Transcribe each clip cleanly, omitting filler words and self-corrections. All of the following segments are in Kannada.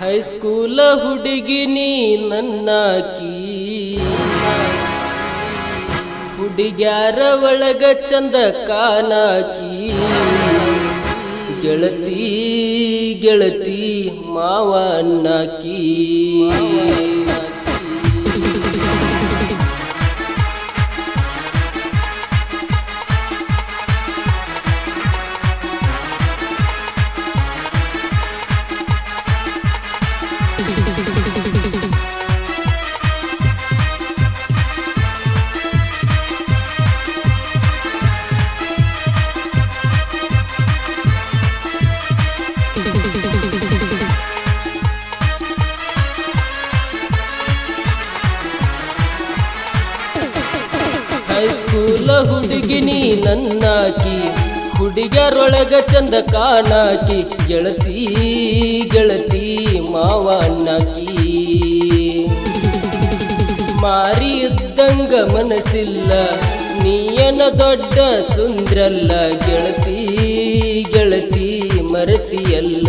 ಹೈಸ್ಕೂಲ ಹುಡುಗಿ ನೀ ನನ್ನಾಕಿ ಹುಡುಗ್ಯಾರ ಒಳಗ ಚಂದ ಕಾನಾಕಿ ಗೆಳತಿ ಗೆಳತಿ ಮಾವ ಅನ್ನಾಕಿ ಹೈಸ್ಕೂಲ ಹುಡುಗಿ ನೀ ನನ್ನಾಕಿ ಹುಡುಗ್ಯಾರೊಳಗ ಚಂದ ಕಾನಾಕಿ ಗೆಳತಿ ಗೆಳತಿ ಮಾವ ಅನ್ನಾಕಿ ಮಾರಿ ಇದ್ದಂಗ ಮನಸ್ಸಿಲ್ಲ ನೀಯನ ದೊಡ್ಡ ಸುಂದ್ರಲ್ಲ ಗೆಳತಿ ಗೆಳತಿ ಮರತಿಯಲ್ಲ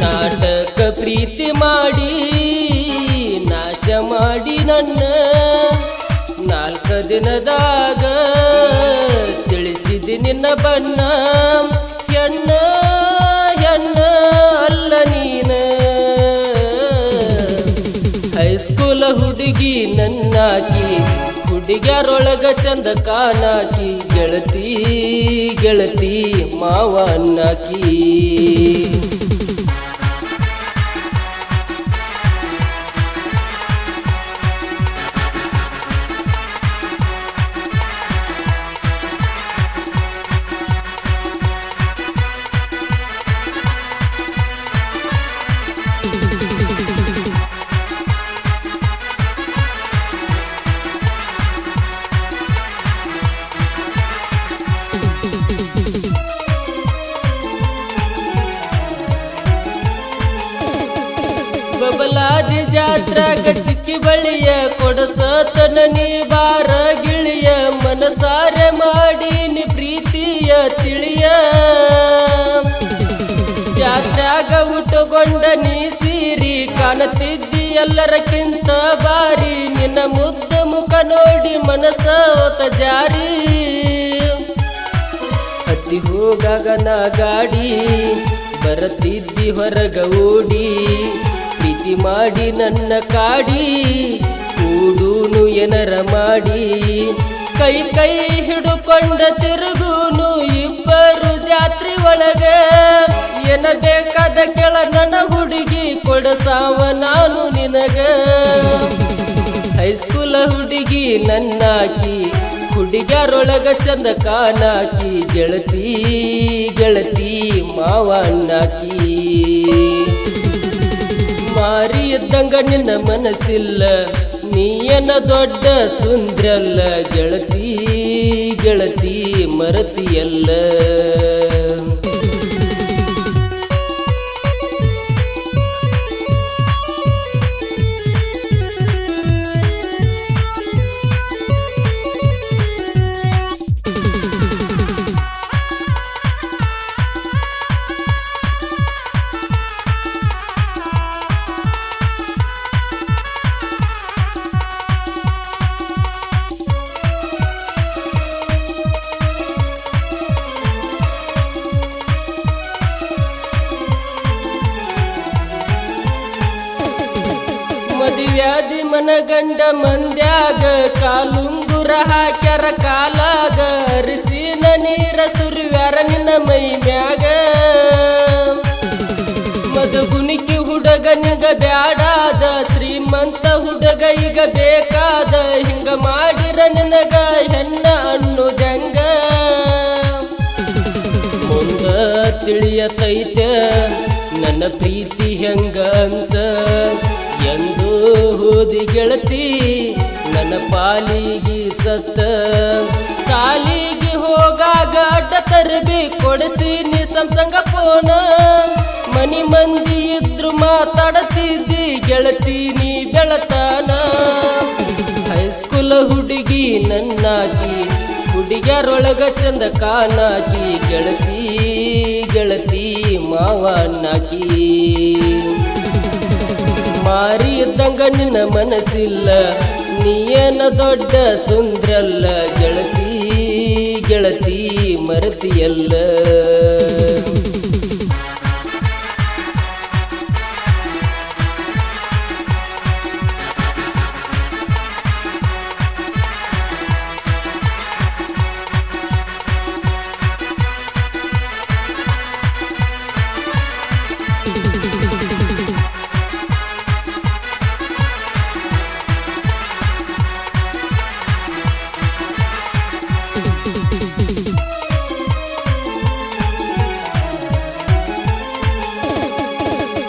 ನಾಟಕ ಪ್ರೀತಿ ಮಾಡಿ ನಾಶ ಮಾಡಿ ನನ್ನ 4 ದಿನದಾಗ ತಿಳಿಸಿದಿ ನಿನ್ನ ಬಣ್ಣ ಹೆಣ್ಣ ಹೆಣ್ಣ ಅಲ್ಲ ನೀನ ಹೈಸ್ಕೂಲ ಹುಡುಗಿ ನನ್ನಾಕಿ ಹುಡುಗ್ಯಾರೊಳಗ ಚಂದ ಕಾನಾಕಿ ಗೆಳತಿ ಗೆಳತಿ ಮಾವ ಅನ್ನಾಕಿ ಬಬಲಾದಿ ಜಾತ್ರಾಗ ಚಿಕ್ಕಿ ಬಳಿಯ ಕೊಡಸತನ ನೀ ಬಾರ ಗಿಳಿಯ ಮನಸಾರೆ ಮಾಡಿ ನೀ ಪ್ರೀತಿಯ ತಿಳಿಯ ಜಾತ್ರಾಗ ಉಟ್ಟುಕೊಂಡ ನೀ ಸೀರಿ ಕಾಣುತ್ತಿದ್ದಿ ಎಲ್ಲರಕ್ಕಿಂತ ಬಾರಿ ನಿನ್ನ ಮುದ್ದ ಮುಖ ನೋಡಿ ಮನಸೋತ ಜಾರಿ ಹತ್ತಿ ಹೋಗಾಗ ನಾ ಗಾಡಿ ಬರತಿದ್ದಿ ಹೊರಗ ಓಡಿ ಪ್ರೀತಿ ಮಾಡಿ ನನ್ನ ಕಾಡಿ ಕೂಡೂನು ಏನರ ಮಾಡಿ ಕೈ ಕೈ ಹಿಡುಕೊಂಡ ತಿರುಗೂನು ಇಬ್ಬರು ಜಾತ್ರೆ ಒಳಗ ಏನ ಬೇಕಾದ ಕೆಳ ನನ್ನ ಹುಡುಗಿ ಕೊಡಸಾವ ನಾನು ನಿನಗ ಹೈಸ್ಕೂಲ ಹುಡುಗಿ ನನ್ನಾಕಿ ಹುಡುಗ್ಯಾರೊಳಗ ಚಂದ ಕಾನಾಕಿ ಗೆಳತಿ ಗೆಳತಿ ಮಾವ ಅನ್ನಾಕಿ ಮಾರಿ ಇದ್ದಂಗ ನಿನ್ನ ಮನಸ್ಸಿಲ್ಲ ನೀಯನ ದೊಡ್ಡ ಸುಂದ್ರಲ್ಲ ಗೆಳತಿ ಗೆಳತಿ ಮರತಿಯಲ್ಲ ಮದುವ್ಯಾದಿ ಮನಗಂಡ ಮಂದ್ಯಾಗ ಕಾಲುಂಗುರ ಹಾಕ್ಯಾರ ಕಾಲಾಗ ಅರಿಸಿನ ನೀರ ಸುರಿವ್ಯಾರ ನಿನ್ನ ಮೈ ಮ್ಯಾಗ ಮದುಗುಣಿಕಿ ಹುಡುಗ ನಿಗ ಬ್ಯಾಡಾದ ಶ್ರೀಮಂತ ಹುಡುಗ ಈಗ ಬೇಕಾದ ಹಿಂಗ ಮಾಡಿರ ನಿನಗ ಹೆಣ್ಣ ಅನ್ನುದಂಗ ಮುಂದ ತಿಳಿಯತೈತೆ ನನ್ನ ಪ್ರೀತಿ ಹೆಂಗ ಅಂತ ಎಂದು ಹೋದಿ ಗೆಳತಿ ನನ್ನ ಪಾಲಿಗೆ ಸತ್ತ ಸಾಲಿಗೆ ಹೋಗಾಗ ಅಡ್ಡ ತರಬಿ ಕೊಡಿಸಿ ನೀ ಸಂಸಂಗ ಫೋನ ಮನಿ ಮಂದಿ ಇದ್ರು ಮಾತಾಡತಿದ್ದಿ ಗೆಳತಿ ನೀ ಬೆಳತಾನ ಹೈಸ್ಕೂಲ ಹುಡುಗಿ ನನ್ನಾಕಿ ಹುಡುಗ್ಯಾರೊಳಗ ಚಂದ ಕಾನಾಕಿ ಗೆಳತಿ ಗೆಳತಿ ಮಾವನಾಕಿ. ಮಾರಿ ಇದ್ದಂಗ ನಿನ್ನ ಮನಸ್ಸಿಲ್ಲ, ನೀಯನ ದೊಡ್ಡ ಸುಂದ್ರಲ್ಲ ಗೆಳತಿ ಗೆಳತಿ ಮರತಿಯಲ್ಲ.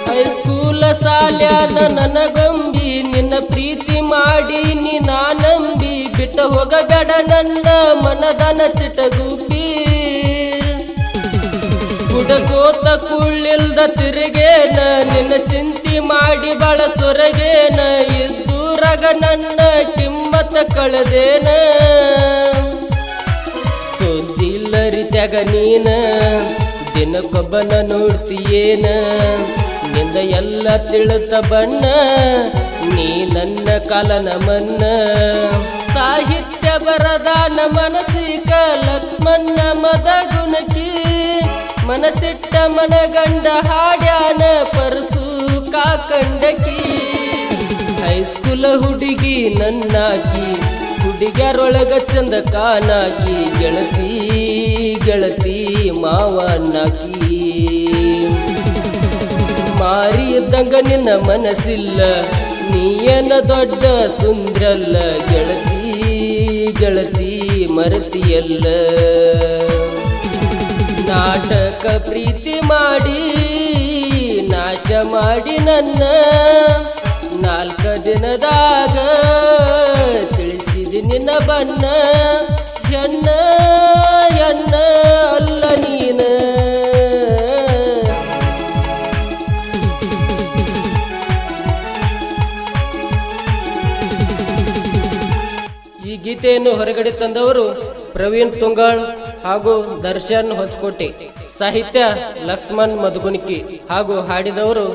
ಹೈಸ್ಕೂಲ ಸಾಲ್ಯಾನ ನನಗೊಂಬಿ, ನಿನ್ನ ಪ್ರೀತಿ ಮಾಡಿ ನೀ ನಾನಂಬಿ, ಬಿಟ್ಟು ಹೋಗಬೇಡ ನನ್ನ ಮನದನ ಚಿಟಗುಬ್ಬಿ. ಹುಡುಕೋತ ಕುಳ್ಳಿಲ್ದ ತಿರುಗೇನ, ನಿನ್ನ ಚಿಂತಿ ಮಾಡಿ ಬಾಳ ಸೊರಗೇನ, ಇದ್ದೂರಾಗ ನನ್ನ ಕಿಮ್ಮತ್ತ ಕಳೆದೇನ. ಸುದ್ದಿಲ್ಲರಿತ್ಯಾಗ ನೀನ ದಿನಕ್ಕೊಬ್ಬನ ನೋಡ್ತೀಯೇನ, ನಿಂದ ಎಲ್ಲ ತಿಳಿತ ಬಣ್ಣ ನೀ ನನ್ನ ಕಾಲನ ಮನ್ನ. ಸಾಹಿತ್ಯ ಬರದಾನ ಮನಸಿಕ ಲಕ್ಷ್ಮಣ ಮದ ಗುಣಕಿ, ಮನಸಿಟ್ಟ ಮನಗಂಡ ಹಾಡ್ಯಾನ ಪರಸು ಕಾಕಂಡಕಿ. ಹೈಸ್ಕೂಲ ಹುಡುಗಿ ನನ್ನಾಕಿ, ಹುಡುಗ್ಯಾರೊಳಗ ಚಂದ ಕಾನಾಕಿ, ಗೆಳತಿ ಗೆಳತಿ ಮಾವನಾಕಿ. ಮಾರಿ ಇದ್ದಂಗ ನಿನ್ನ ಮನಸ್ಸಿಲ್ಲ, ನೀಯನ ದೊಡ್ಡ ಸುಂದ್ರಲ್ಲ ಗೆಳತಿ ಗೆಳತಿ ಮರತಿಯಲ್ಲ. ನಾಟಕ ಪ್ರೀತಿ ಮಾಡಿ ನಾಶ ಮಾಡಿ ನನ್ನ, 4 ದಿನದಾಗ ತಿಳಿಸಿದಿ ನಿನ್ನ ಬಣ್ಣ. ಹೆಣ್ಣ ಹೆಣ್ಣ ಅಲ್ಲ ನೀನ. ಈ ಗೀತೆಯನ್ನು ಹೊರಗಡೆ ತಂದವರು ಪ್ರವೀಣ್ ತುಂಗಾಳ್ ಹಾಗೂ ದರ್ಶನ್ ಹೊಸಕೋಟೆ. ಸಾಹಿತ್ಯ ಲಕ್ಷ್ಮಣ್ ಮದಗುಣಿಕಿ ಹಾಗೂ ಹಾಡಿದವರು